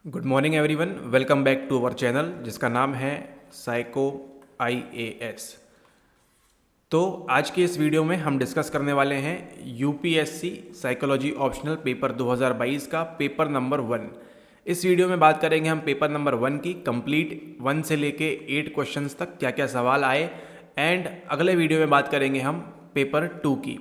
Good morning everyone, welcome back to our channel जिसका नाम है साइको IAS। तो आज के इस वीडियो में हम डिस्कस करने वाले हैं यूपीएससी साइकोलॉजी ऑप्शनल पेपर 2022 का पेपर नंबर 1। इस वीडियो में बात करेंगे हम पेपर नंबर 1 की कंप्लीट 1 से लेके 8 क्वेश्चंस तक क्या क्या सवाल आए, एंड अगले वीडियो में बात करेंगे हम पेपर 2 की,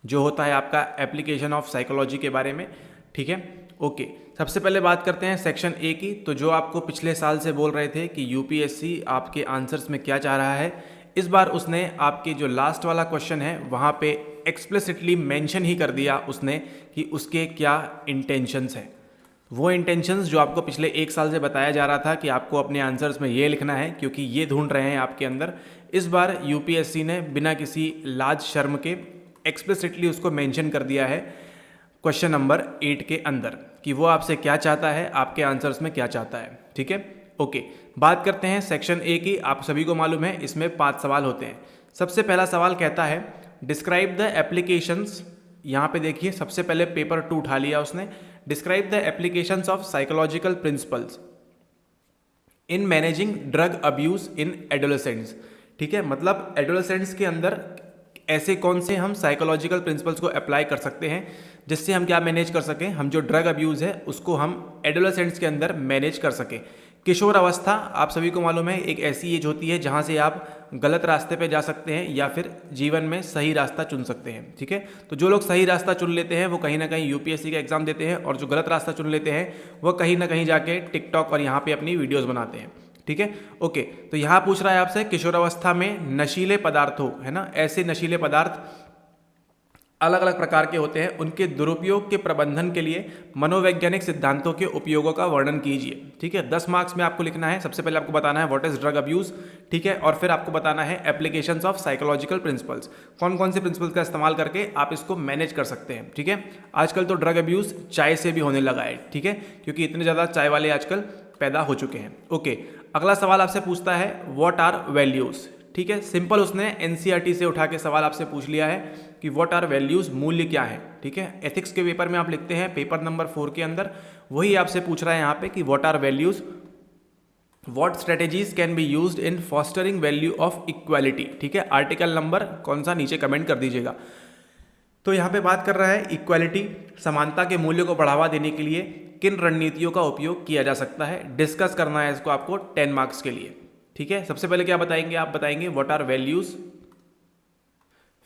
जो होता है आपका एप्लीकेशन ऑफ साइकोलॉजी के बारे में। ठीक है, ओके। सबसे पहले बात करते हैं सेक्शन ए की। तो जो आपको पिछले साल से बोल रहे थे कि यूपीएससी आपके आंसर्स में क्या चाह रहा है, इस बार उसने आपके जो लास्ट वाला क्वेश्चन है वहाँ पे एक्सप्लिसिटली मेंशन ही कर दिया उसने कि उसके क्या इंटेंशंस हैं। वो इंटेंशंस जो आपको पिछले एक साल से बताया जा रहा था कि आपको अपने आंसर्स में ये लिखना है क्योंकि ये ढूंढ रहे हैं आपके अंदर, इस बार यूपीएससी ने बिना किसी लाज शर्म के एक्सप्लिसिटली उसको मेंशन कर दिया है क्वेश्चन नंबर 8 के अंदर कि वो आपसे क्या चाहता है, आपके आंसर्स में क्या चाहता है। ठीक है, ओके। बात करते हैं सेक्शन ए की। आप सभी को मालूम है इसमें 5 सवाल होते हैं। सबसे पहला सवाल कहता है डिस्क्राइब द एप्लीकेशंस। यहाँ पे देखिए सबसे पहले पेपर 2 उठा लिया उसने। Describe the applications of psychological principles in managing drug abuse in adolescents. ठीक है, मतलब एडोलेसेंट्स के अंदर ऐसे कौन से हम साइकोलॉजिकल प्रिंसिपल्स को अप्लाई कर सकते हैं जिससे हम क्या मैनेज कर सकें, हम जो ड्रग अब्यूज़ है उसको हम एडोलेसेंट्स के अंदर मैनेज कर सकें। किशोर अवस्था आप सभी को मालूम है एक ऐसी एज होती है जहां से आप गलत रास्ते पे जा सकते हैं या फिर जीवन में सही रास्ता चुन सकते हैं। ठीक है, तो जो लोग सही रास्ता चुन लेते हैं वो कहीं ना कहीं यूपीएससी का एग्जाम देते हैं, और जो गलत रास्ता चुन लेते हैं वो कहीं ना कहीं जाके टिकटॉक और यहाँ पे अपनी वीडियोज़ बनाते हैं। ठीक है, ओके। तो यहाँ पूछ रहा है आपसे किशोरावस्था में नशीले पदार्थों, है ना, ऐसे नशीले पदार्थ अलग अलग प्रकार के होते हैं, उनके दुरुपयोग के प्रबंधन के लिए मनोवैज्ञानिक सिद्धांतों के उपयोगों का वर्णन कीजिए। ठीक है, 10 मार्क्स में आपको लिखना है। सबसे पहले आपको बताना है व्हाट इज ड्रग अब्यूज। ठीक है, और फिर आपको बताना है एप्लीकेशंस ऑफ साइकोलॉजिकल प्रिंसिपल्स, कौन कौन से प्रिंसिपल्स का इस्तेमाल करके आप इसको मैनेज कर सकते हैं। ठीक है, आजकल तो ड्रग अब्यूज चाय से भी होने लगा है। ठीक है, क्योंकि इतने ज़्यादा चाय वाले आजकल पैदा हो चुके हैं। ओके, अगला सवाल आपसे पूछता है व्हाट आर वैल्यूज। ठीक है, सिंपल उसने एनसीईआरटी से उठा के सवाल आपसे पूछ लिया है कि व्हाट आर वैल्यूज, मूल्य क्या है। ठीक है, एथिक्स के पेपर में आप लिखते हैं पेपर नंबर 4 के अंदर, वही आपसे पूछ रहा है यहाँ पे कि what are values, what strategies can be used in fostering value of equality. ठीक है, आर्टिकल नंबर कौन सा नीचे कमेंट कर दीजिएगा। तो यहाँ पे बात कर रहा है इक्वालिटी, समानता के मूल्य को बढ़ावा देने के लिए किन रणनीतियों का उपयोग किया जा सकता है, डिस्कस करना है इसको आपको 10 मार्क्स के लिए। ठीक है, सबसे पहले क्या बताएंगे, आप बताएंगे व्हाट आर वैल्यूज,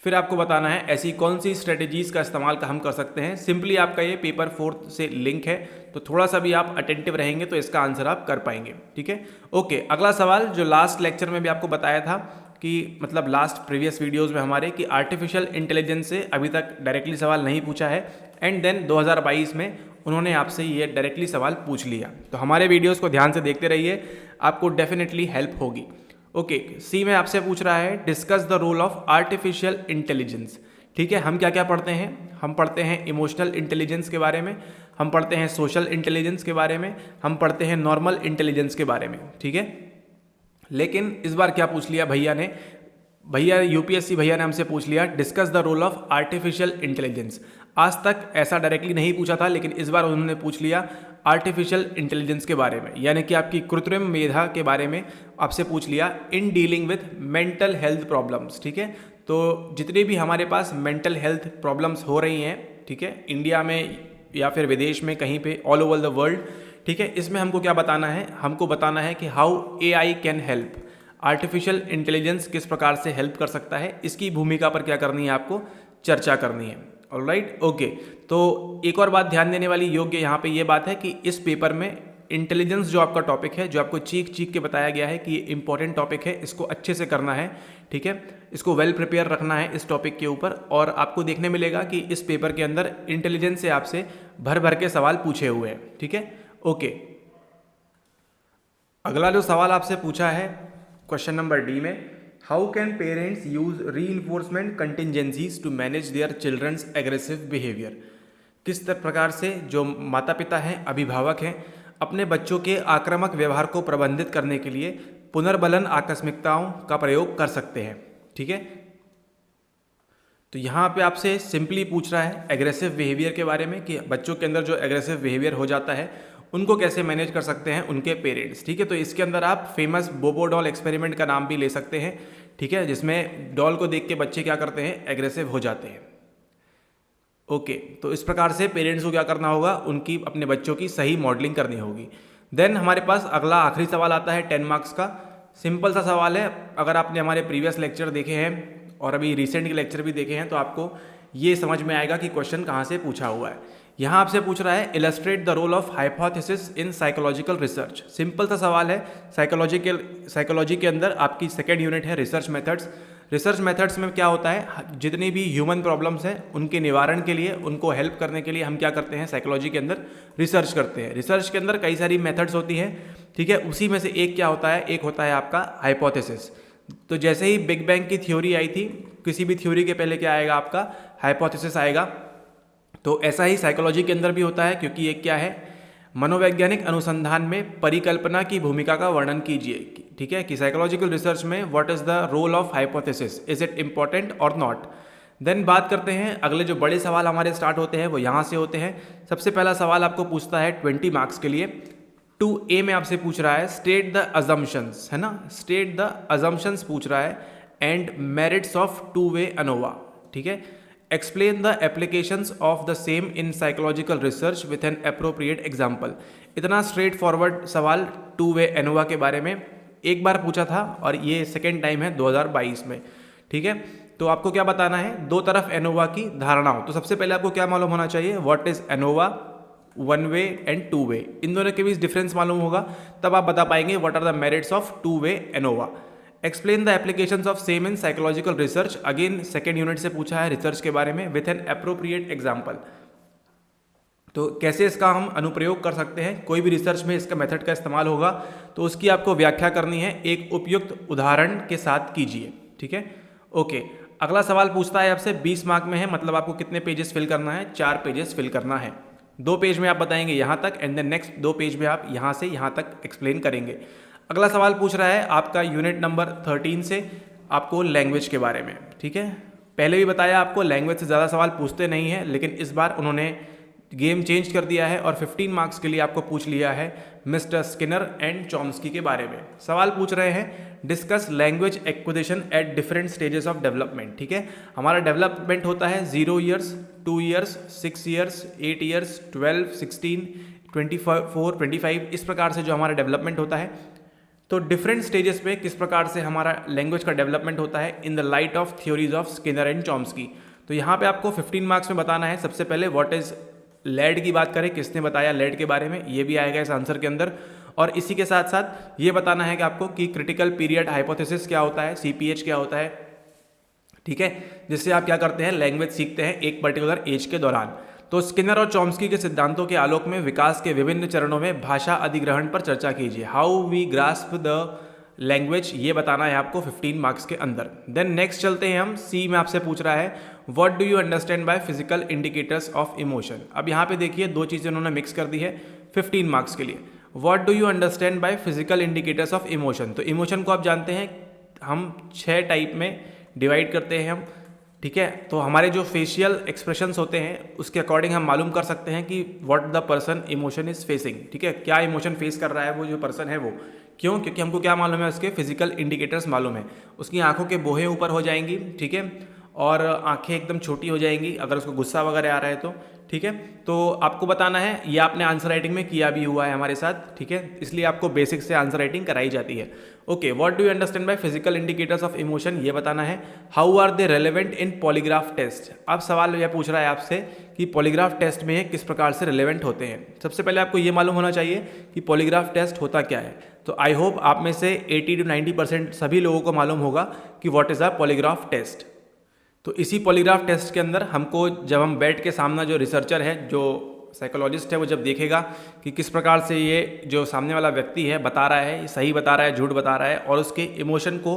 फिर आपको बताना है ऐसी कौन सी स्ट्रेटेजीज का इस्तेमाल हम कर सकते हैं। सिंपली आपका ये पेपर 4 से लिंक है, तो थोड़ा सा भी आप अटेंटिव रहेंगे तो इसका आंसर आप कर पाएंगे। ठीक है, ओके। अगला सवाल जो लास्ट लेक्चर में भी आपको बताया था कि मतलब लास्ट प्रीवियस वीडियोस में हमारे कि आर्टिफिशियल इंटेलिजेंस से अभी तक डायरेक्टली सवाल नहीं पूछा है, एंड देन 2022 में उन्होंने आपसे ये डायरेक्टली सवाल पूछ लिया। तो हमारे वीडियोस को ध्यान से देखते रहिए, आपको डेफिनेटली हेल्प होगी। ओके, सी में आपसे पूछ रहा है discuss the role of artificial intelligence. ठीक है, हम क्या क्या पढ़ते हैं, हम पढ़ते हैं इमोशनल इंटेलिजेंस के बारे में, हम पढ़ते हैं सोशल इंटेलिजेंस के बारे में, हम पढ़ते हैं नॉर्मल इंटेलिजेंस के बारे में। ठीक है, लेकिन इस बार क्या पूछ लिया भैया यूपीएससी भैया ने हमसे पूछ लिया discuss the role of artificial intelligence. आज तक ऐसा डायरेक्टली नहीं पूछा था, लेकिन इस बार उन्होंने पूछ लिया आर्टिफिशियल इंटेलिजेंस के बारे में, यानी कि आपकी कृत्रिम मेधा के बारे में आपसे पूछ लिया in dealing with mental health problems. ठीक है, तो जितनी भी हमारे पास मेंटल हेल्थ प्रॉब्लम्स हो रही हैं, ठीक है, इंडिया में या फिर विदेश में कहीं पे, ऑल ओवर द वर्ल्ड, ठीक है, इसमें हमको क्या बताना है, हमको बताना है कि how AI can help, artificial intelligence किस प्रकार से हेल्प कर सकता है, इसकी भूमिका पर क्या करनी है, आपको चर्चा करनी है। Alright, okay. तो एक और बात ध्यान देने वाली योग्य यहाँ पे ये बात है कि इस पेपर में इंटेलिजेंस जो आपका टॉपिक है, जो आपको चीख चीख के बताया गया है कि ये इंपॉर्टेंट टॉपिक है, इसको अच्छे से करना है। ठीक है, इसको वेल प्रिपेयर रखना है इस टॉपिक के ऊपर, और आपको देखने मिलेगा कि इस पेपर के अंदर इंटेलिजेंस से आपसे भर भर के सवाल पूछे हुए हैं। ठीक है, ओके। अगला जो सवाल आपसे पूछा है क्वेश्चन नंबर डी में, how can parents use reinforcement contingencies to manage their childrens aggressive behaviour. किस प्रकार से जो माता पिता हैं, अभिभावक हैं, अपने बच्चों के आक्रामक व्यवहार को प्रबंधित करने के लिए पुनर्बलन आकस्मिकताओं का प्रयोग कर सकते हैं। ठीक है, तो यहाँ पे आपसे सिंपली पूछ रहा है एग्रेसिव बिहेवियर के बारे में कि बच्चों के अंदर जो एग्रेसिव बिहेवियर हो जाता है उनको कैसे मैनेज कर सकते हैं उनके पेरेंट्स। ठीक है, तो इसके अंदर आप फेमस बोबो डॉल एक्सपेरिमेंट का नाम भी ले सकते हैं। ठीक है, जिसमें डॉल को देख के बच्चे क्या करते हैं, एग्रेसिव हो जाते हैं। ओके, तो इस प्रकार से पेरेंट्स को क्या करना होगा, उनकी अपने बच्चों की सही मॉडलिंग करनी होगी। देन हमारे पास अगला आखिरी सवाल आता है 10 मार्क्स का। सिंपल सा सवाल है, अगर आपने हमारे प्रीवियस लेक्चर देखे हैं और अभी रिसेंट के लेक्चर भी देखे हैं तो आपको ये समझ में आएगा कि क्वेश्चन कहाँ से पूछा हुआ है। यहाँ आपसे पूछ रहा है illustrate the role of hypothesis in psychological research. Simple सा सवाल है, साइकोलॉजी के अंदर आपकी सेकेंड यूनिट है रिसर्च मेथड्स। रिसर्च मेथड्स में क्या होता है, जितनी भी ह्यूमन प्रॉब्लम्स हैं उनके निवारण के लिए, उनको हेल्प करने के लिए हम क्या करते हैं, साइकोलॉजी के अंदर रिसर्च करते हैं। रिसर्च के अंदर कई सारी मेथड्स होती हैं। ठीक है, उसी में से एक क्या होता है, एक होता है आपका हाइपोथेसिस। तो जैसे ही बिग बैंग की थ्योरी आई थी, किसी भी थ्योरी के पहले क्या आएगा, आपका हाइपोथेसिस आएगा। तो ऐसा ही साइकोलॉजी के अंदर भी होता है, क्योंकि एक क्या है, मनोवैज्ञानिक अनुसंधान में परिकल्पना की भूमिका का वर्णन कीजिए। ठीक है, कि साइकोलॉजिकल रिसर्च में what is the role of hypothesis, is it important और नॉट। देन बात करते हैं, अगले जो बड़े सवाल हमारे स्टार्ट होते हैं वो यहाँ से होते हैं। सबसे पहला सवाल आपको पूछता है 20 मार्क्स के लिए। 2A में आपसे पूछ रहा है स्टेट द अजम्पशंस, है ना, स्टेट द अजम्पशंस पूछ रहा है and merits of two way ANOVA. ठीक है, explain the applications of the same in psychological research with an appropriate example. इतना स्ट्रेट फॉरवर्ड सवाल टू वे एनोवा के बारे में एक बार पूछा था और ये सेकेंड टाइम है 2022 में। ठीक है, तो आपको क्या बताना है, दो तरफ एनोवा की धारणा हो। तो सबसे पहले आपको क्या मालूम होना चाहिए, what is ANOVA, one way and two way, इन दोनों के बीच डिफरेंस मालूम होगा, तब आप बता पाएंगे what are the merits of two way ANOVA. Explain the applications of same in psychological research, again second unit से पूछा है रिसर्च के बारे में, विथ एन अप्रोप्रिएट एग्जाम्पल। तो कैसे इसका हम अनुप्रयोग कर सकते हैं, कोई भी रिसर्च में इसका मेथड का इस्तेमाल होगा तो उसकी आपको व्याख्या करनी है, एक उपयुक्त उदाहरण के साथ कीजिए। ठीक है, ओके। अगला सवाल पूछता है आपसे 20 मार्क में है, मतलब आपको कितने पेजेस फिल करना है, 4 पेजेस फिल करना है। 2 पेज में आप बताएंगे यहाँ तक एंड देन नेक्स्ट 2 पेज में आप यहाँ से यहाँ तक एक्सप्लेन करेंगे। अगला सवाल पूछ रहा है आपका यूनिट नंबर 13 से, आपको लैंग्वेज के बारे में। ठीक है, पहले भी बताया आपको लैंग्वेज से ज़्यादा सवाल पूछते नहीं हैं, लेकिन इस बार उन्होंने गेम चेंज कर दिया है और 15 मार्क्स के लिए आपको पूछ लिया है मिस्टर स्किनर एंड चॉम्स्की के बारे में। सवाल पूछ रहे हैं discuss language acquisition at different stages of development. ठीक है, हमारा डेवलपमेंट होता है 0 ईयर्स, 2 ईयर्स, 6 ईयर्स, 8 ईयर्स, 12, 16, 24, 25, इस प्रकार से जो हमारा डेवलपमेंट होता है। तो डिफरेंट स्टेजेस पे किस प्रकार से हमारा लैंग्वेज का डेवलपमेंट होता है इन the light of theories of Skinner and Chomsky. तो यहाँ पे आपको 15 मार्क्स में बताना है। सबसे पहले व्हाट इज लेड की बात करें, किसने बताया लेड के बारे में, ये भी आएगा इस आंसर के अंदर। और इसी के साथ साथ ये बताना है कि आपको कि क्रिटिकल पीरियड हाइपोथेसिस क्या होता है, CPH क्या होता है। ठीक है, जिससे आप क्या करते हैं, लैंग्वेज सीखते हैं एक पर्टिकुलर एज के दौरान। तो स्किनर और चॉम्स्की के सिद्धांतों के आलोक में विकास के विभिन्न चरणों में भाषा अधिग्रहण पर चर्चा कीजिए। How we grasp the language, ये बताना है आपको 15 मार्क्स के अंदर। देन नेक्स्ट चलते हैं हम, C में आपसे पूछ रहा है what do you understand by physical indicators of emotion. अब यहाँ पे देखिए 2 चीज़ें उन्होंने मिक्स कर दी है 15 मार्क्स के लिए। What do you understand by physical indicators of emotion. तो इमोशन को आप जानते हैं हम 6 टाइप में डिवाइड करते हैं हम। ठीक है, तो हमारे जो फेशियल एक्सप्रेशंस होते हैं उसके अकॉर्डिंग हम मालूम कर सकते हैं कि what the person emotion is facing. ठीक है, क्या इमोशन फेस कर रहा है वो जो पर्सन है वो, क्यों, क्योंकि हमको क्या मालूम है, उसके फिजिकल इंडिकेटर्स मालूम है। उसकी आंखों के बोहे ऊपर हो जाएंगी, ठीक है, और आंखें एकदम छोटी हो जाएंगी अगर उसको गुस्सा वगैरह आ रहा है तो। ठीक है, तो आपको बताना है, ये आपने आंसर राइटिंग में किया भी हुआ है हमारे साथ। ठीक है, इसलिए आपको बेसिक से आंसर राइटिंग कराई जाती है। Okay, what do you understand by physical indicators of emotion, ये बताना है। How are they relevant in polygraph test. अब सवाल यह पूछ रहा है आपसे कि पॉलीग्राफ टेस्ट में किस प्रकार से रिलेवेंट होते हैं। सबसे पहले आपको ये मालूम होना चाहिए कि पॉलीग्राफ टेस्ट होता क्या है। तो आई होप आप में से 80 to 90% सभी लोगों को मालूम होगा कि what is a polygraph test. तो इसी पॉलीग्राफ टेस्ट के अंदर हमको, जब हम बैठ के सामना जो रिसर्चर है, जो साइकोलॉजिस्ट है, वो जब देखेगा कि किस प्रकार से ये जो सामने वाला व्यक्ति है बता रहा है, सही बता रहा है, झूठ बता रहा है, और उसके इमोशन को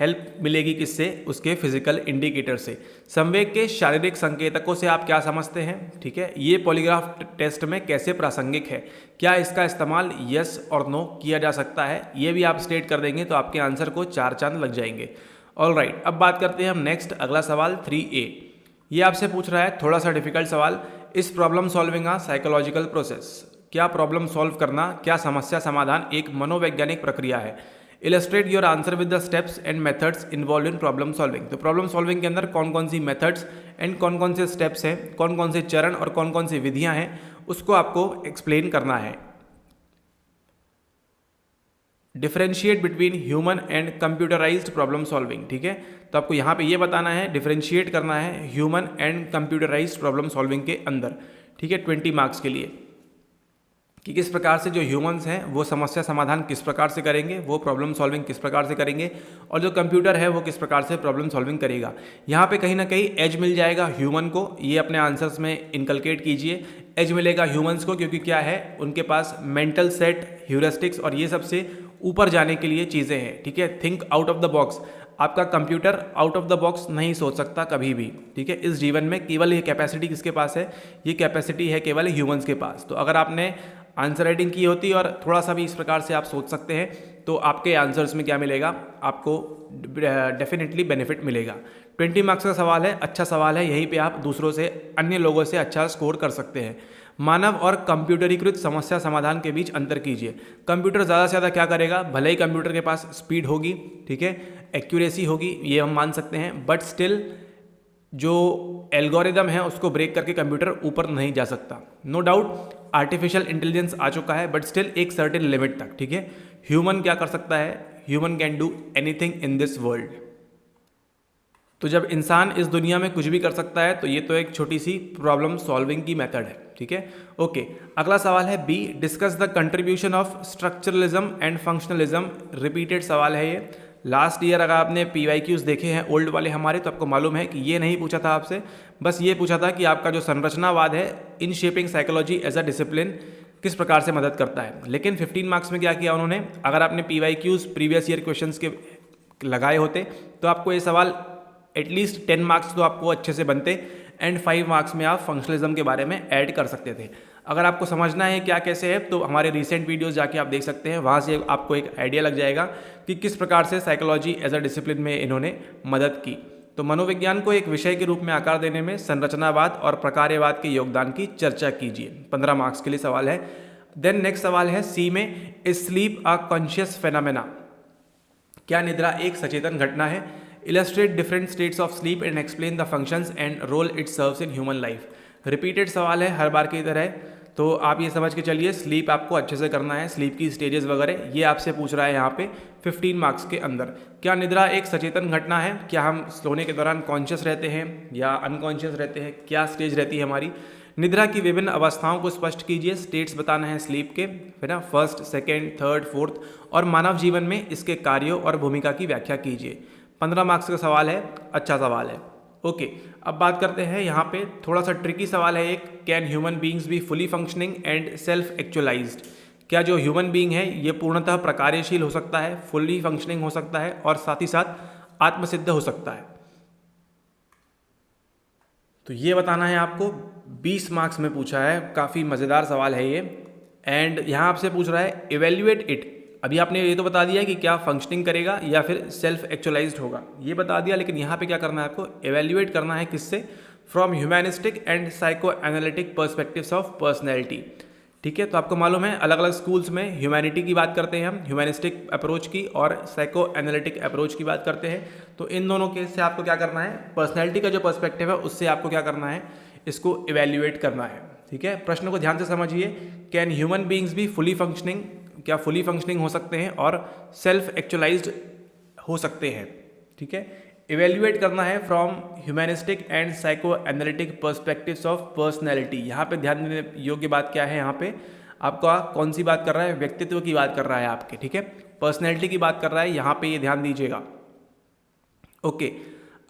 हेल्प मिलेगी किससे, उसके फिजिकल इंडिकेटर से। संवेग के शारीरिक संकेतकों से आप क्या समझते हैं। ठीक है, ये पॉलीग्राफ टेस्ट में कैसे प्रासंगिक है, क्या इसका इस्तेमाल यस और नो किया जा सकता है, ये भी आप स्टेट कर देंगे तो आपके आंसर को 4 चांद लग जाएंगे। ऑलराइट, अब बात करते हैं हम नेक्स्ट, अगला सवाल 3A। ये आपसे पूछ रहा है थोड़ा सा डिफिकल्ट सवाल, इस प्रॉब्लम सॉल्विंग आ साइकोलॉजिकल प्रोसेस। क्या प्रॉब्लम सॉल्व करना, क्या समस्या समाधान एक मनोवैज्ञानिक प्रक्रिया है। Illustrate your answer with the steps and methods involve in problem solving. तो प्रॉब्लम सॉल्विंग के अंदर कौन कौन सी मेथड्स एंड कौन कौन से स्टेप्स हैं, कौन कौन से चरण और कौन कौन सी विधियां हैं, उसको आपको एक्सप्लेन करना है। Differentiate between human and computerised problem solving. ठीक है, तो आपको यहाँ पे ये बताना है, डिफरेंशिएट करना है human and computerised problem solving के अंदर। ठीक है, 20 मार्क्स के लिए, कि किस प्रकार से जो ह्यूमंस हैं वो समस्या समाधान किस प्रकार से करेंगे, वो प्रॉब्लम सॉल्विंग किस प्रकार से करेंगे, और जो कंप्यूटर है वो किस प्रकार से प्रॉब्लम सॉल्विंग करेगा। यहाँ पे कहीं ना कहीं एज मिल जाएगा ह्यूमन को, ये अपने आंसर्स में इनकलकेट कीजिए। एज मिलेगा ह्यूमंस को क्योंकि क्या है, उनके पास मेंटल सेट, ह्यूरिस्टिक्स और ये सबसे ऊपर जाने के लिए चीज़ें हैं। ठीक है, think out of the box. आपका computer out of the box नहीं सोच सकता कभी भी। ठीक है, इस जीवन में केवल ये कैपेसिटी किसके पास है, ये कैपेसिटी है केवल ह्यूमंस के पास। तो अगर आपने आंसर राइटिंग की होती और थोड़ा सा भी इस प्रकार से आप सोच सकते हैं तो आपके आंसर्स में क्या मिलेगा, आपको डेफिनेटली बेनिफिट मिलेगा। 20 मार्क्स का सवाल है, अच्छा सवाल है, यहीं पे आप दूसरों से, अन्य लोगों से अच्छा स्कोर कर सकते हैं। मानव और कंप्यूटरीकृत समस्या समाधान के बीच अंतर कीजिए। कंप्यूटर ज़्यादा से ज़्यादा क्या करेगा, भले ही कंप्यूटर के पास स्पीड होगी, ठीक है, एक्यूरेसी होगी, ये हम मान सकते हैं, बट स्टिल जो एल्गोरिदम है उसको ब्रेक करके कंप्यूटर ऊपर नहीं जा सकता। नो डाउट आर्टिफिशियल इंटेलिजेंस आ चुका है, बट स्टिल एक सर्टेन लिमिट तक। ठीक है, ह्यूमन क्या कर सकता है, human can do anything in this world. तो जब इंसान इस दुनिया में कुछ भी कर सकता है तो ये तो एक छोटी सी प्रॉब्लम सॉल्विंग की मेथड है। ठीक है, ओके, अगला सवाल है B, discuss the contribution of structuralism and functionalism. Repeated सवाल है ये। लास्ट ईयर अगर आपने PYQs देखे हैं ओल्ड वाले हमारे, तो आपको मालूम है कि ये नहीं पूछा था आपसे, बस ये पूछा था कि आपका जो संरचनावाद है in shaping psychology as a discipline किस प्रकार से मदद करता है। लेकिन 15 मार्क्स में क्या किया उन्होंने, अगर आपने PYQs प्रीवियस ईयर क्वेश्चंस के लगाए होते तो आपको ये सवाल एटलीस्ट 10 मार्क्स तो आपको अच्छे से बनते, एंड 5 मार्क्स में आप फंक्शनलिज्म के बारे में ऐड कर सकते थे। अगर आपको समझना है क्या कैसे है तो हमारे रिसेंट वीडियोस जाके आप देख सकते हैं, वहाँ से आपको एक आइडिया लग जाएगा कि किस प्रकार से साइकोलॉजी एज अ डिसिप्लिन में इन्होंने मदद की। तो मनोविज्ञान को एक विषय के रूप में आकार देने में संरचनावाद और प्रकार्यवाद के योगदान की चर्चा कीजिए। 15 मार्क्स के लिए सवाल है। देन नेक्स्ट सवाल है सी में, is sleep a conscious phenomena. क्या निद्रा एक सचेतन घटना है। Illustrate different states of sleep and explain the functions and role it serves in human life. Repeated सवाल है हर बार की तरह, तो आप ये समझ के चलिए स्लीप आपको अच्छे से करना है, स्लीप की स्टेजेस वगैरह ये आपसे पूछ रहा है यहाँ पे 15 मार्क्स के अंदर। क्या निद्रा एक सचेतन घटना है, क्या हम सोने के दौरान कॉन्शियस रहते हैं या अनकॉन्शियस रहते हैं, क्या स्टेज रहती है हमारी। निद्रा की विभिन्न अवस्थाओं को स्पष्ट कीजिए, स्टेट्स बताना है स्लीप के, है ना, फर्स्ट, सेकेंड, थर्ड, फोर्थ, और मानव जीवन में इसके कार्यों और भूमिका की व्याख्या कीजिए। 15 मार्क्स का सवाल है, अच्छा सवाल है। ओके, अब बात करते हैं यहाँ पे थोड़ा सा ट्रिकी सवाल है एक, can human beings be fully functioning and self actualized. क्या जो ह्यूमन बींग है ये पूर्णतः प्रकार्यशील हो सकता है, फुली फंक्शनिंग हो सकता है और साथ ही साथ आत्मसिद्ध हो सकता है। तो ये बताना है आपको, 20 मार्क्स में पूछा है, काफ़ी मज़ेदार सवाल है ये। एंड यहाँ आपसे पूछ रहा है इवेल्युएट इट। अभी आपने ये तो बता दिया कि क्या फंक्शनिंग करेगा या फिर सेल्फ एक्चुअलाइज्ड होगा, ये बता दिया, लेकिन यहाँ पे क्या करना है आपको, एवेल्युएट करना है किससे, from humanistic and psycho analytic perspectives of personality. ठीक है, तो आपको मालूम है अलग अलग स्कूल्स में ह्यूमैनिटी की बात करते हैं हम, ह्यूमैनिस्टिक अप्रोच की, और साइको एनालिटिक अप्रोच की बात करते हैं। तो इन दोनों के से आपको क्या करना है, पर्सनैलिटी का जो पर्सपेक्टिव है उससे आपको क्या करना है, इसको इवेल्युएट करना है। ठीक है, प्रश्न को ध्यान से समझिए, कैन ह्यूमन बींग्स भी फुली फंक्शनिंग, क्या फुली फंक्शनिंग हो सकते हैं और सेल्फ एक्चुअलाइज्ड हो सकते हैं। ठीक है, इवेल्युएट करना है from humanistic and psycho analytic perspectives of personality. यहाँ पे ध्यान देने योग्य बात क्या है, यहाँ पे आपका कौन सी बात कर रहा है, व्यक्तित्व की बात कर रहा है आपके। ठीक है, पर्सनैलिटी की बात कर रहा है, यहाँ पे ये ध्यान दीजिएगा। ओके,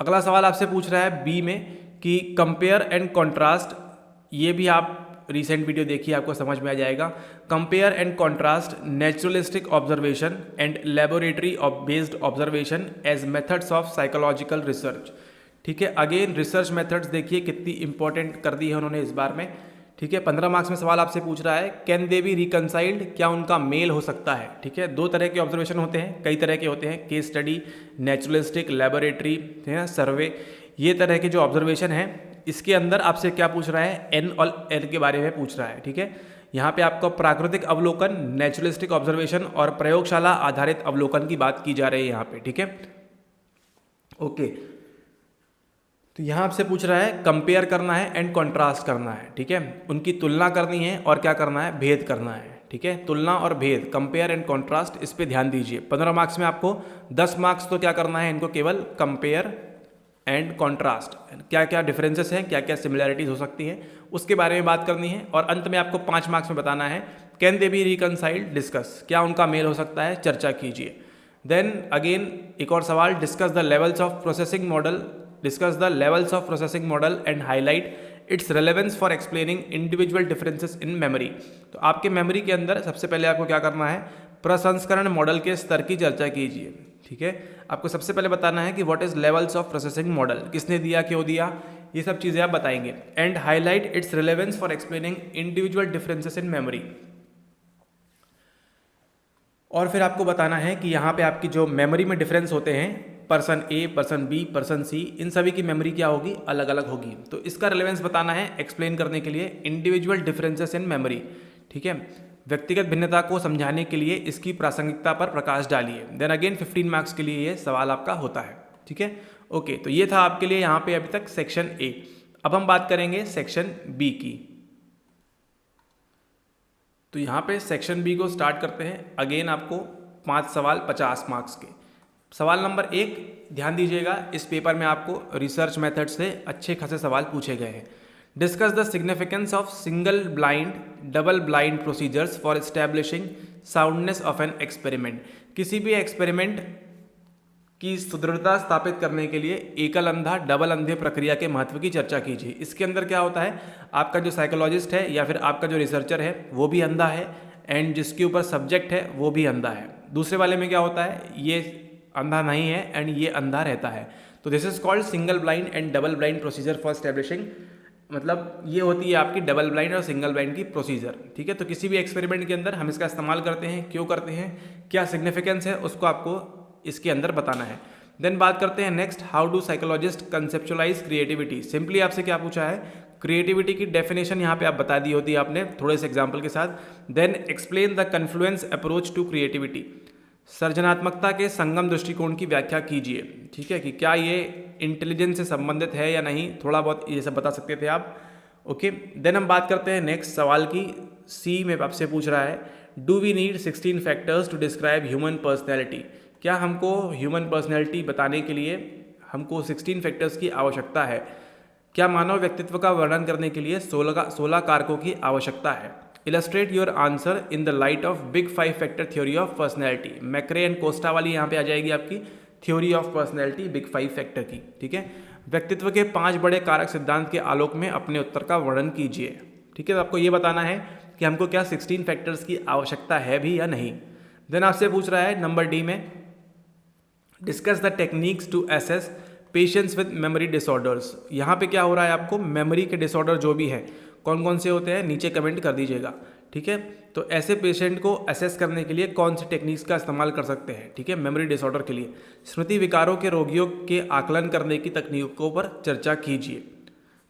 अगला सवाल आपसे पूछ रहा है बी में कि कंपेयर एंड कॉन्ट्रास्ट, ये भी आप रिसेंट वीडियो देखिए आपको समझ में आ जाएगा। Compare and contrast naturalistic observation and laboratory based observation as methods of psychological research. ठीक है, अगेन रिसर्च मेथड्स देखिए कितनी इंपॉर्टेंट कर दी है उन्होंने इस बार में। ठीक है, 15 मार्क्स में सवाल आपसे पूछ रहा है, कैन दे बी रिकनसाइल्ड, क्या उनका मेल हो सकता है। ठीक है, 2 तरह के ऑब्जर्वेशन होते हैं, कई तरह के होते हैं, केस स्टडी, नेचुरलिस्टिक, लेबोरेटरी, है ना, सर्वे, ये तरह के जो ऑब्जर्वेशन हैं इसके अंदर आपसे क्या पूछ रहा है, एन और एल के बारे में पूछ रहा है। ठीक है, यहाँ पे आपका प्राकृतिक अवलोकन, नेचुरलिस्टिक ऑब्जर्वेशन और प्रयोगशाला आधारित अवलोकन की बात की जा रही है यहाँ पे। ठीक है, ओके। तो यहाँ आपसे पूछ रहा है कंपेयर करना है एंड कॉन्ट्रास्ट करना है। ठीक है, उनकी तुलना करनी है और क्या करना है, भेद करना है। ठीक है, तुलना और भेद, कंपेयर एंड कॉन्ट्रास्ट, इस पे ध्यान दीजिए। 15 मार्क्स में आपको 10 मार्क्स तो क्या करना है, इनको केवल कंपेयर एंड कॉन्ट्रास्ट, क्या क्या डिफरेंसेस हैं, क्या क्या सिमिलैरिटीज हो सकती हैं, उसके बारे में बात करनी है। और अंत में आपको 5 मार्क्स में बताना है can they be reconciled, discuss, क्या उनका मेल हो सकता है, चर्चा कीजिए। देन अगेन एक और सवाल, discuss the levels of processing model, discuss the levels of processing model and highlight it's relevance for explaining individual differences in memory. तो आपके मेमोरी के अंदर सबसे पहले आपको क्या करना है, प्रसंस्करण मॉडल के स्तर की चर्चा कीजिए। ठीक है, आपको सबसे पहले बताना है कि what is levels of processing model, किसने दिया, क्यों दिया, ये सब चीज़ें आप बताएंगे। And highlight it's relevance for explaining individual differences in memory. और फिर आपको बताना है कि यहाँ पे आपकी जो मेमोरी में डिफरेंस होते हैं, पर्सन ए, पर्सन बी, पर्सन सी, इन सभी की मेमोरी क्या होगी, अलग अलग होगी। तो इसका रिलेवेंस बताना है एक्सप्लेन करने के लिए, इंडिविजुअल डिफरेंसेस इन मेमोरी। ठीक है, व्यक्तिगत भिन्नता को समझाने के लिए इसकी प्रासंगिकता पर प्रकाश डालिए। देन अगेन 15 मार्क्स के लिए ये सवाल आपका होता है। ठीक है, ओके। तो ये था आपके लिए यहाँ पे अभी तक सेक्शन ए। अब हम बात करेंगे सेक्शन बी की। तो यहाँ पे सेक्शन बी को स्टार्ट करते हैं। अगेन आपको 5 सवाल 50 मार्क्स के। सवाल नंबर 1, ध्यान दीजिएगा, इस पेपर में आपको रिसर्च मेथड से अच्छे खासे सवाल पूछे गए हैं। Discuss the significance of single blind, double blind procedures for establishing soundness of an experiment. किसी भी एक्सपेरिमेंट की सुदृढ़ता स्थापित करने के लिए एकल अंधा, डबल अंधे प्रक्रिया के महत्व की चर्चा कीजिए। इसके अंदर क्या होता है, आपका जो साइकोलॉजिस्ट है या फिर आपका जो रिसर्चर है वो भी अंधा है, एंड जिसके ऊपर सब्जेक्ट है वो भी अंधा है। दूसरे वाले में क्या होता है, ये अंधा नहीं है एंड ये अंधा रहता है। तो this is called single blind and double blind procedure for establishing, मतलब ये होती है आपकी डबल ब्लाइंड और सिंगल ब्लाइंड की प्रोसीजर। ठीक है, तो किसी भी एक्सपेरिमेंट के अंदर हम इसका इस्तेमाल करते हैं, क्यों करते हैं, क्या सिग्निफिकेंस है, उसको आपको इसके अंदर बताना है। देन बात करते हैं next, how do psychologist conceptualise creativity. Simply आपसे क्या पूछा है, क्रिएटिविटी की डेफिनेशन यहाँ पे आप बता दी होती है आपने थोड़े से एग्जाम्पल के साथ। Then explain the confluence approach to creativity, सृजनात्मकता के संगम दृष्टिकोण की व्याख्या कीजिए। ठीक है, कि क्या ये इंटेलिजेंस से संबंधित है या नहीं, थोड़ा बहुत ये सब बता सकते थे आप। ओके, देन हम बात करते हैं नेक्स्ट सवाल की। सी में आपसे पूछ रहा है, do we need 16 factors to describe human personality. क्या हमको ह्यूमन पर्सनैलिटी बताने के लिए हमको 16 फैक्टर्स की आवश्यकता है। क्या मानव व्यक्तित्व का वर्णन करने के लिए 16 कारकों की आवश्यकता है। Illustrate your answer in the light of big 5 factor theory of personality. मैक्रे and Costa वाली यहाँ पे आ जाएगी आपकी theory of personality big 5 factor की। ठीक है, व्यक्तित्व के 5 बड़े कारक सिद्धांत के आलोक में अपने उत्तर का वर्णन कीजिए। ठीक है, तो आपको ये बताना है कि हमको क्या 16 फैक्टर्स की आवश्यकता है भी या नहीं। देन आपसे पूछ रहा है नंबर डी में, discuss the techniques to assess patients with memory disorders. यहाँ पे क्या हो रहा है, आपको मेमोरी के डिसऑर्डर जो भी है कौन कौन से होते हैं नीचे कमेंट कर दीजिएगा। ठीक है, तो ऐसे पेशेंट को असेस करने के लिए कौन सी टेक्निक्स का इस्तेमाल कर सकते हैं। ठीक है, मेमोरी डिसऑर्डर के लिए स्मृति विकारों के रोगियों के आकलन करने की तकनीकों पर चर्चा कीजिए।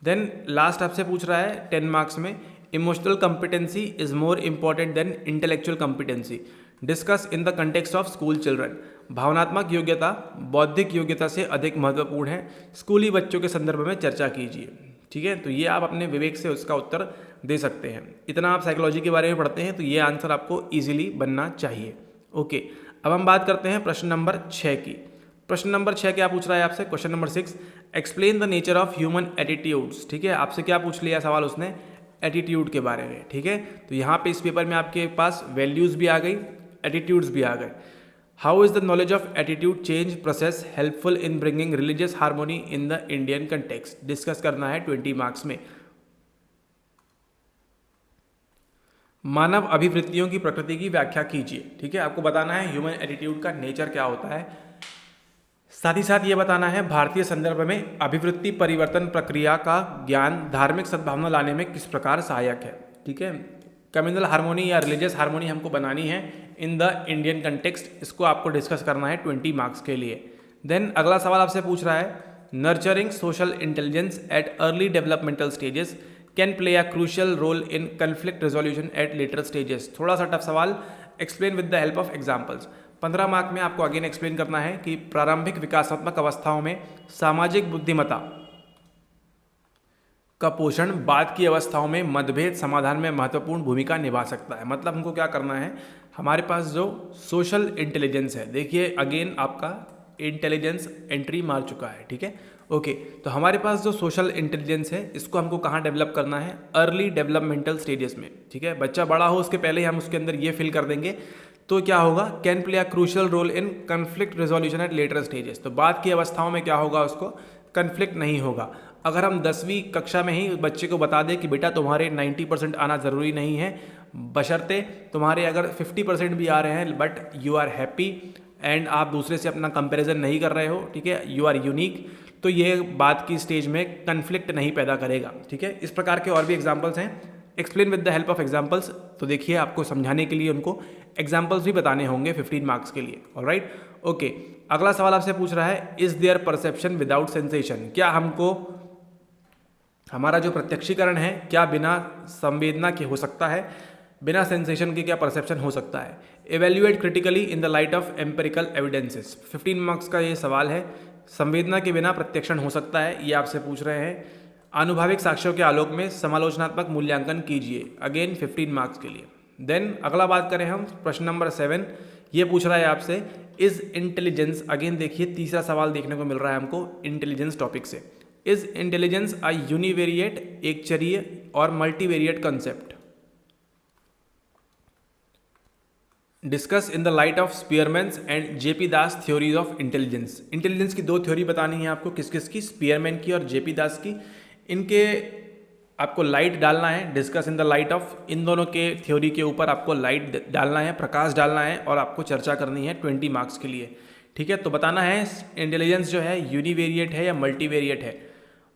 देन लास्ट आपसे पूछ रहा है 10 मार्क्स में, emotional competency is more important than intellectual competency, discuss in the context of school children. भावनात्मक योग्यता बौद्धिक योग्यता से अधिक महत्वपूर्ण है, स्कूली बच्चों के संदर्भ में चर्चा कीजिए। ठीक है, तो ये आप अपने विवेक से उसका उत्तर दे सकते हैं। इतना आप साइकोलॉजी के बारे में पढ़ते हैं तो ये आंसर आपको इजीली बनना चाहिए। ओके, अब हम बात करते हैं प्रश्न नंबर 6 की। प्रश्न नंबर 6 क्या पूछ रहा है आपसे, question number 6, explain the nature of human attitudes. ठीक है, आपसे क्या पूछ लिया सवाल उसने, एटीट्यूड के बारे में। ठीक है, तो यहाँ पे इस पेपर में आपके पास वैल्यूज भी आ गई, एटीट्यूड्स भी आ गए। How is the knowledge of attitude change process helpful in bringing religious harmony in the Indian context, discuss करना है 20 मार्क्स में। मानव अभिवृत्तियों की प्रकृति की व्याख्या कीजिए। ठीक है, आपको बताना है ह्यूमन एटीट्यूड का नेचर क्या होता है, साथ ही साथ ये बताना है भारतीय संदर्भ में अभिवृत्ति परिवर्तन प्रक्रिया का ज्ञान धार्मिक सद्भावना लाने में किस प्रकार सहायक है। ठीक है, कम्युनल हार्मोनी या रिलीजियस हार्मोनी हमको बनानी है इन द इंडियन कंटेक्स्ट, इसको आपको डिस्कस करना है 20 मार्क्स के लिए। देन अगला सवाल आपसे पूछ रहा है, nurturing social intelligence at early developmental stages can play a crucial role in conflict resolution at later stages. थोड़ा सा टफ सवाल, explain with the help of examples. 15 mark में आपको अगेन एक्सप्लेन करना है कि प्रारंभिक विकासात्मक अवस्थाओं में सामाजिक बुद्धिमत्ता का पोषण बाद की अवस्थाओं में मतभेद समाधान में महत्वपूर्ण भूमिका निभा सकता है। मतलब हमको क्या करना है, हमारे पास जो सोशल इंटेलिजेंस है, देखिए अगेन आपका इंटेलिजेंस एंट्री मार चुका है, ठीक है, ओके। तो हमारे पास जो सोशल इंटेलिजेंस है इसको हमको कहाँ डेवलप करना है, अर्ली डेवलपमेंटल स्टेजेस में, ठीक है। बच्चा बड़ा हो उसके पहले ही हम उसके अंदर ये फिल कर देंगे तो क्या होगा, can play a crucial role in conflict resolution at later stages. तो बाद की अवस्थाओं में क्या होगा, उसको कन्फ्लिक्ट नहीं होगा। अगर हम 10वीं कक्षा में ही बच्चे को बता दें कि बेटा तुम्हारे 90% आना ज़रूरी नहीं है, बशर्ते तुम्हारे अगर 50% भी आ रहे हैं but you are happy and आप दूसरे से अपना कंपैरिजन नहीं कर रहे हो, ठीक है, यू आर यूनिक, तो ये बाद की स्टेज में कन्फ्लिक्ट नहीं पैदा करेगा, ठीक है। इस प्रकार के और भी एग्जाम्पल्स हैं, explain with the help of examples. तो देखिए आपको समझाने के लिए उनको एग्जाम्पल्स भी बताने होंगे 15 मार्क्स के लिए, ऑलराइट, ओके। अगला सवाल आपसे पूछ रहा है, is their perception without sensation. क्या हमको हमारा जो प्रत्यक्षीकरण है क्या बिना संवेदना के हो सकता है, बिना सेंसेशन के क्या परसेप्शन हो सकता है। Evaluate critically in the light of empirical evidences. 15 marks का ये सवाल है, संवेदना के बिना प्रत्यक्षण हो सकता है, ये आपसे पूछ रहे हैं। आनुभाविक साक्ष्यों के आलोक में समालोचनात्मक मूल्यांकन कीजिए, अगेन 15 मार्क्स के लिए। देन अगला बात करें हम, प्रश्न नंबर 7, ये पूछ रहा है आपसे, इज इंटेलिजेंस, अगेन देखिए तीसरा सवाल देखने को मिल रहा है हमको इंटेलिजेंस टॉपिक से। इज इंटेलिजेंस अ यूनिवेरिएट, एक चरीय और multivariate concept. Discuss in the light of स्पीयरमैन्स and JP Das theories of intelligence. Intelligence की 2 थ्योरी बतानी है आपको, किस किस की, स्पीयरमैन की और जेपी दास की। इनके आपको लाइट डालना है, discuss in the light of, इन दोनों के थ्योरी के ऊपर आपको लाइट डालना है, प्रकाश डालना है और आपको चर्चा करनी है 20 मार्क्स के लिए, ठीक है। तो बताना है इंटेलिजेंस जो है यूनिवेरिएट है या मल्टीवेरिएट है,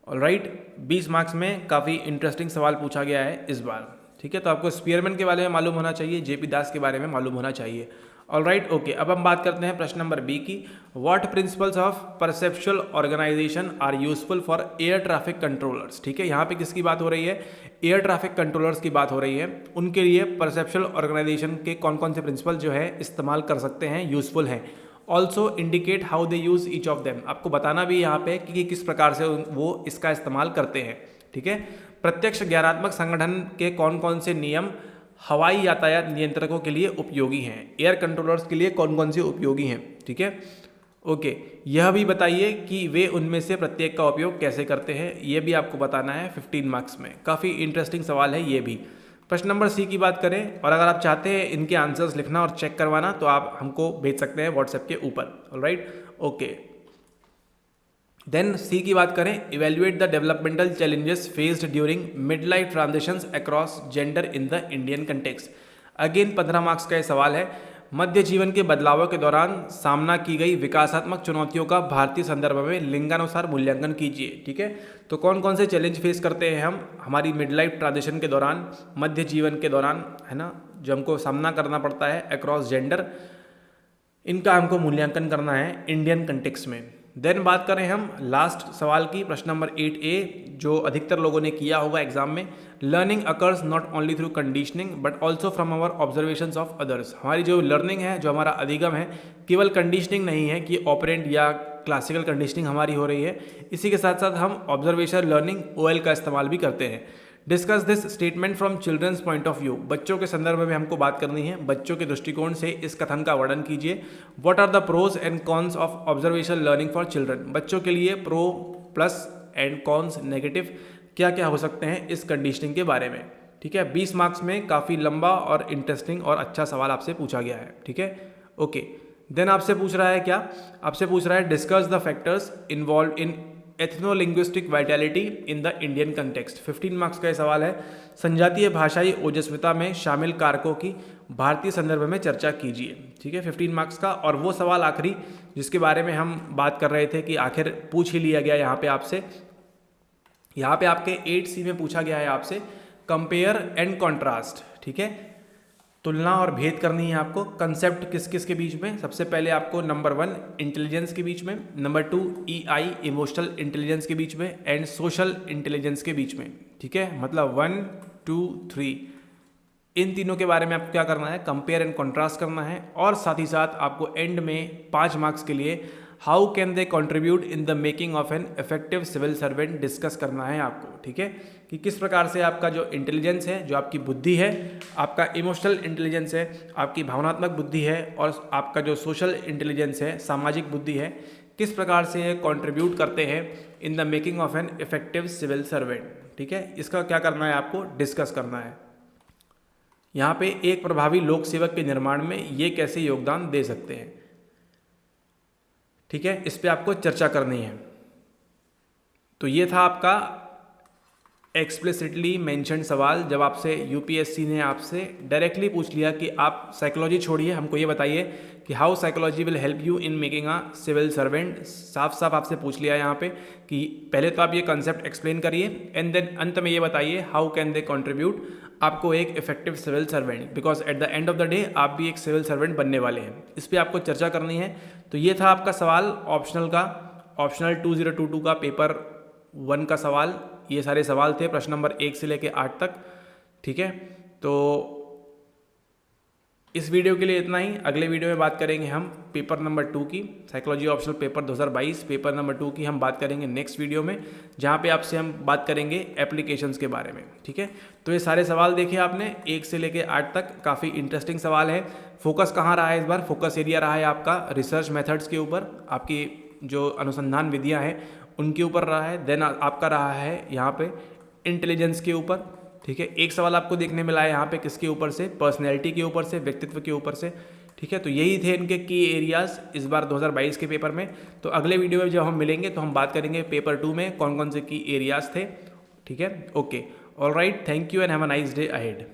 ऑलराइट। 20 मार्क्स में काफ़ी इंटरेस्टिंग सवाल पूछा गया है इस बार, ठीक है। तो आपको स्पीयरमैन के बारे में मालूम होना चाहिए, जेपी दास के बारे में मालूम होना चाहिए, ऑलराइट, ओके। अब हम बात करते हैं प्रश्न नंबर बी की। What principles of perceptual organisation are useful for air traffic controllers, ठीक है। यहाँ पे किसकी बात हो रही है, एयर ट्रैफिक कंट्रोलर्स की बात हो रही है। उनके लिए परसेप्चुअल ऑर्गेनाइजेशन के कौन कौन से प्रिंसिपल जो है इस्तेमाल कर सकते हैं, यूजफुल हैं। Also indicate how they use each of them, आपको बताना भी यहाँ पे कि किस प्रकार से वो इसका इस्तेमाल करते हैं, ठीक है। प्रत्यक्ष ज्ञानात्मक संगठन के कौन कौन से नियम हवाई यातायात नियंत्रकों के लिए उपयोगी हैं, एयर कंट्रोलर्स के लिए कौन कौन से उपयोगी हैं, ठीक है, ओके। यह भी बताइए कि वे उनमें से प्रत्येक का उपयोग कैसे करते हैं, यह भी आपको बताना है 15 मार्क्स में। काफ़ी इंटरेस्टिंग सवाल है ये भी। प्रश्न नंबर सी की बात करें, और अगर आप चाहते हैं इनके आंसर्स लिखना और चेक करवाना तो आप हमको भेज सकते हैं व्हाट्सएप के ऊपर, ऑलराइट, ओके। देन सी की बात करें, evaluate the developmental challenges faced during mid life transitions across gender in the Indian context. Again 15 marks का ये सवाल है, मध्य जीवन के बदलावों के दौरान सामना की गई विकासात्मक चुनौतियों का भारतीय संदर्भ में लिंगानुसार मूल्यांकन कीजिए, ठीक है। तो कौन कौन से चैलेंज फेस करते हैं हम हमारी मिड लाइफ ट्रांजिशन के दौरान, मध्य जीवन के दौरान, है ना, जो हमको सामना करना पड़ता है अक्रॉस जेंडर, इनका हमको मूल्यांकन करना है इंडियन कंटेक्स्ट में। देन बात करें हम लास्ट सवाल की, प्रश्न नंबर 8A, जो अधिकतर लोगों ने किया होगा एग्जाम में। Learning occurs not only through conditioning but also from our observations of others. हमारी जो लर्निंग है, जो हमारा अधिगम है, केवल कंडीशनिंग नहीं है कि ऑपरेंट या क्लासिकल कंडीशनिंग हमारी हो रही है, इसी के साथ साथ हम ऑब्जर्वेशन लर्निंग OL का इस्तेमाल भी करते हैं। Discuss this statement from childrens point of view. बच्चों के संदर्भ में हमको बात करनी है, बच्चों के दृष्टिकोण से इस कथन का वर्णन कीजिए। What are the pros and cons of observation learning for children. बच्चों के लिए pro plus and cons negative क्या क्या हो सकते हैं इस कंडीशनिंग के बारे में, ठीक है। 20 मार्क्स में काफ़ी लंबा और इंटरेस्टिंग और अच्छा सवाल आपसे पूछा गया है, ठीक है, ओके। देन आपसे पूछ रहा है क्या, आपसे पूछ रहा है discuss the factors involved in ethnolinguistic vitality in the Indian context. 15 marks का ये सवाल है, संजातीय भाषाई ओजस्विता में शामिल कारकों की भारतीय संदर्भ में चर्चा कीजिए, ठीक है, 15 मार्क्स का। और वो सवाल आखिरी जिसके बारे में हम बात कर रहे थे कि आखिर पूछ ही लिया गया यहाँ पे आपसे, यहाँ पे आपके 8C में पूछा गया है आपसे कंपेयर एंड कॉन्ट्रास्ट, ठीक है। तुलना और भेद करनी है आपको। कंसेप्ट किस किस के बीच में? सबसे पहले आपको नंबर 1 इंटेलिजेंस के बीच में, नंबर 2 EI इमोशनल इंटेलिजेंस के बीच में, एंड सोशल इंटेलिजेंस के बीच में। ठीक है, मतलब 1 2 3 इन तीनों के बारे में आपको क्या करना है? कंपेयर एंड कंट्रास्ट करना है। और साथ ही साथ आपको एंड में 5 मार्क्स के लिए how can they contribute in the making of an effective civil servant discuss करना है आपको। ठीक है, कि किस प्रकार से आपका जो इंटेलिजेंस है, जो आपकी बुद्धि है, आपका इमोशनल इंटेलिजेंस है, आपकी भावनात्मक बुद्धि है, और आपका जो सोशल इंटेलिजेंस है, सामाजिक बुद्धि है, किस प्रकार से कंट्रीब्यूट करते हैं in the making of an effective civil servant. ठीक है, इसका क्या करना है? आपको डिस्कस करना है। यहाँ पे एक प्रभावी लोक सेवक के निर्माण में ये कैसे योगदान दे सकते हैं। ठीक है, इस पे आपको चर्चा करनी है। तो ये था आपका एक्सप्लिसिटली मेंशन्ड सवाल, जब आपसे यूपीएससी ने आपसे डायरेक्टली पूछ लिया कि आप साइकोलॉजी छोड़िए, हमको ये बताइए कि how psychology will help you in making a civil servant. साफ साफ आपसे पूछ लिया यहाँ पे कि पहले तो आप ये कंसेप्ट एक्सप्लेन करिए एंड देन अंत में ये बताइए हाउ कैन दे कंट्रीब्यूट आपको एक effective civil servant, because at the end of the day आप भी एक सिविल सर्वेंट बनने वाले हैं। इस पर आपको चर्चा करनी है। तो ये था आपका सवाल ऑप्शनल का, ऑप्शनल 2022 का पेपर 1 का सवाल। ये सारे सवाल थे प्रश्न नंबर 1 से लेकर 8 तक। ठीक है, तो इस वीडियो के लिए इतना ही। अगले वीडियो में बात करेंगे हम पेपर नंबर 2 की, psychology optional paper 2022 paper number 2 की हम बात करेंगे नेक्स्ट वीडियो में, जहाँ पे आपसे हम बात करेंगे एप्लीकेशंस के बारे में। ठीक है, तो ये सारे सवाल देखे आपने 1 से लेकर 8 तक, काफ़ी इंटरेस्टिंग सवाल है। फोकस कहाँ रहा है इस बार? फोकस एरिया रहा है आपका रिसर्च मेथड्स के ऊपर, आपकी जो अनुसंधान विधियाँ हैं उनके ऊपर रहा है। देन आपका रहा है यहाँ पे इंटेलिजेंस के ऊपर। ठीक है, एक सवाल आपको देखने मिला है यहाँ पे किसके ऊपर से? पर्सनैलिटी के ऊपर से, व्यक्तित्व के ऊपर से। ठीक है, तो यही थे इनके की एरियाज इस बार 2022 के पेपर में। तो अगले वीडियो में जब हम मिलेंगे तो हम बात करेंगे पेपर 2 में कौन कौन से की एरियाज थे। ठीक है, okay, all right, thank you and have a nice day ahead.